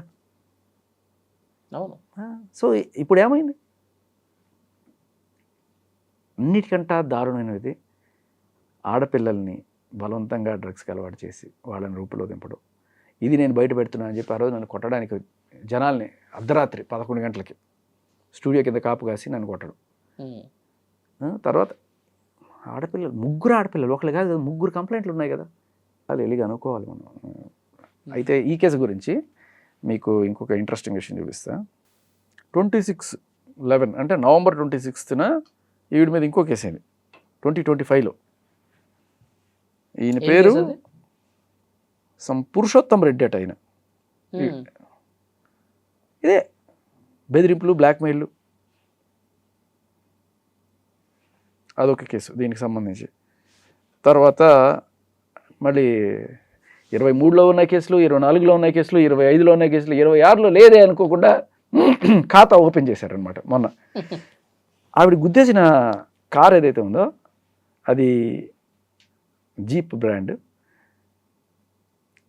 S2: అవును.
S3: సో ఇప్పుడు ఏమైంది? అన్నిటికంటా దారుణమైనది ఆడపిల్లల్ని బలవంతంగా డ్రగ్స్కి అలవాటు చేసి వాళ్ళని రూపులో దింపడం. ఇది నేను బయట పెడుతున్నా అని చెప్పి ఆ రోజు నన్ను కొట్టడానికి జనాల్ని అర్ధరాత్రి 11 గంటలకి స్టూడియో కింద కాపు కాసి నన్ను కొట్టడం. తర్వాత ఆడపిల్లలు, 3 ఆడపిల్లలు, ఒకళ్ళు కాదు కదా, 3 కంప్లైంట్లు ఉన్నాయి కదా, అది వెళ్ళి అనుకోవాలి మనం. అయితే ఈ కేసు గురించి మీకు ఇంకొక ఇంట్రెస్టింగ్ విషయం చూపిస్తా. 26/11 అంటే November 26న ఈవిడ మీద ఇంకో కేసు అయింది 2025లో. ఈయన పేరు పురుషోత్తం రెడ్డి అట. ఆయన ఇదే బెదిరింపులు, బ్లాక్మెయిల్లు, అదొక కేసు దీనికి సంబంధించి. తర్వాత మళ్ళీ 23లో ఉన్న కేసులు, 24లో ఉన్న కేసులు, 25లో ఉన్న కేసులు, 26లో లేదే అనుకోకుండా ఖాతా ఓపెన్ చేశారనమాట మొన్న. ఆవిడ గుద్దేసిన కార్ ఏదైతే ఉందో అది జీప్ బ్రాండ్.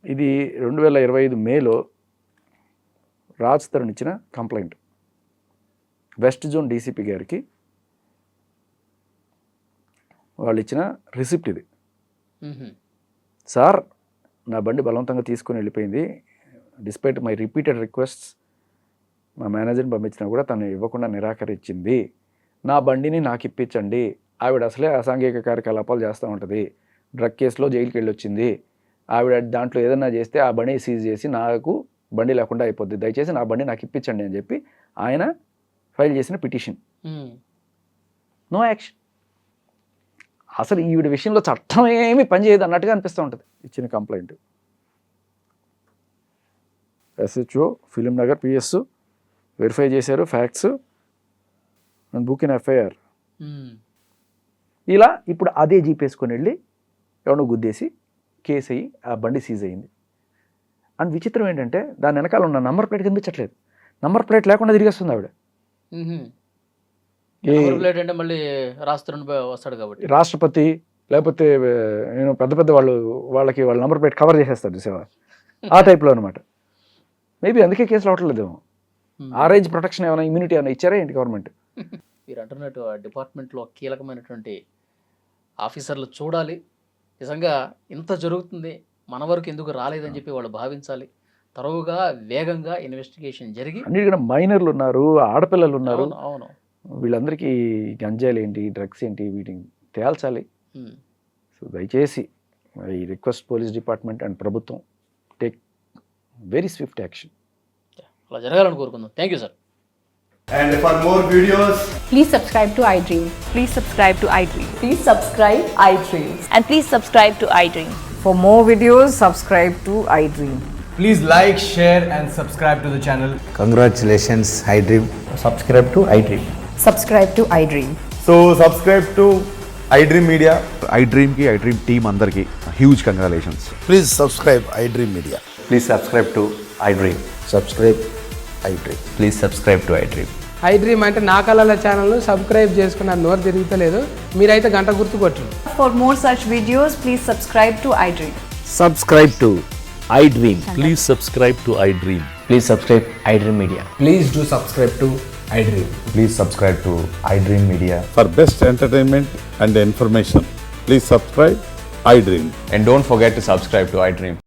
S3: ఇది 2025 మేలో రాజ్ తరుణ్ ఇచ్చిన కంప్లైంట్ వెస్ట్ జోన్ డీసీపీ గారికి. వాళ్ళు ఇచ్చిన రిసిప్ట్ ఇది. సార్, నా బండి బలవంతంగా తీసుకొని వెళ్ళిపోయింది, డిస్పైట్ మై రిపీటెడ్ రిక్వెస్ట్స్, మా మేనేజర్ని పంపించినా కూడా తను ఇవ్వకుండా నిరాకరించింది, నా బండిని నాకు ఇప్పించండి. ఆవిడ అసలే అసాంఘిక కార్యకలాపాలు చేస్తూ ఉంటుంది, డ్రగ్ కేసులో జైలుకి వెళ్ళి వచ్చింది, ఆవిడ దాంట్లో ఏదన్నా చేస్తే ఆ బండి సీజ్ చేసి నాకు బండి లేకుండా అయిపోద్ది, దయచేసి నా బండి నాకు ఇప్పించండి అని చెప్పి ఆయన ఫైల్ చేసిన పిటిషన్. No action. అసలు ఈవిడ విషయంలో చట్టం ఏమీ పనిచేయదు అన్నట్టుగా అనిపిస్తూ ఉంటుంది. ఇచ్చిన complaint SHO Film Nagar PS verify చేశారు facts and book in FIR. ఇలా ఇప్పుడు అదే జీప్ వేసుకొని వెళ్ళి ఎవడో గుద్దేసి కేసు అయ్యి ఆ బండి సీజ్ అయ్యింది. అండ్ విచిత్రం ఏంటంటే దాని వెనకాల ఉన్న నంబర్ ప్లేట్ కనిపించట్లేదు. నంబర్ ప్లేట్ లేకుండా తిరిగి వస్తుంది ఆవిడ.
S2: ప్లేట్ అంటే మళ్ళీ వస్తాడు కాబట్టి
S3: రాష్ట్రపతి లేకపోతే నేను పెద్ద పెద్ద వాళ్ళకి వాళ్ళ నంబర్ ప్లేట్ కవర్ చేసేస్తారు చూసేవా, ఆ టైప్లో అనమాట. మేబీ అందుకే కేసులు అవట్లేదేమో. ఆ రేంజ్ ప్రొటెక్షన్ ఏమైనా ఇమ్యూనిటీ ఏమైనా ఇచ్చారా ఏంటి గవర్నమెంట్?
S2: మీరు అంటున్నట్టు ఆ డిపార్ట్మెంట్లో కీలకమైనటువంటి ఆఫీసర్లు చూడాలి, నిజంగా ఇంత జరుగుతుంది మన వరకు ఎందుకు రాలేదని చెప్పి వాళ్ళు భావించాలి. తరువుగా వేగంగా ఇన్వెస్టిగేషన్ జరిగి
S3: అన్నిటికన్నా మైనర్లు ఉన్నారు, ఆడపిల్లలు ఉన్నారు.
S2: అవును,
S3: వీళ్ళందరికీ గంజాయిలు ఏంటి, డ్రగ్స్ ఏంటి, వీటిని తేల్చాలి. సో దయచేసి ఈ రిక్వెస్ట్ పోలీస్ డిపార్ట్మెంట్ అండ్ ప్రభుత్వం టేక్ వెరీ స్విఫ్ట్ యాక్షన్.
S2: అలా జరగాలని కోరుకుందాం. Thank you sir.
S4: And for more videos,
S5: Please subscribe to iDream.
S6: Please subscribe to iDream.
S5: Please subscribe iDream.
S6: And please subscribe to iDream.
S7: For more videos, subscribe to iDream.
S4: please like, share and subscribe to the channel.
S8: Congratulations, iDream.
S4: Subscribe to iDream.
S7: Subscribe to iDream.
S4: So subscribe to iDream Media.
S9: iDream ki iDream team andarki huge congratulations.
S8: Please subscribe iDream Media.
S10: Please subscribe to iDream.
S8: Subscribe iDream.
S10: Please subscribe to iDream.
S11: iDream అంటే నా కళల channel subscribe చేసుకున్న నోరు తిరుగుతలేదు, మీరైతే గంట గుర్తు కొట్టండి.
S5: For more such videos, please subscribe to iDream.
S8: Subscribe to iDream.
S10: Please subscribe to iDream. Please subscribe iDream Media.
S4: Please do subscribe to iDream.
S10: Please subscribe to iDream Media.
S9: For best entertainment and information, please subscribe iDream.
S10: And don't forget to subscribe to iDream.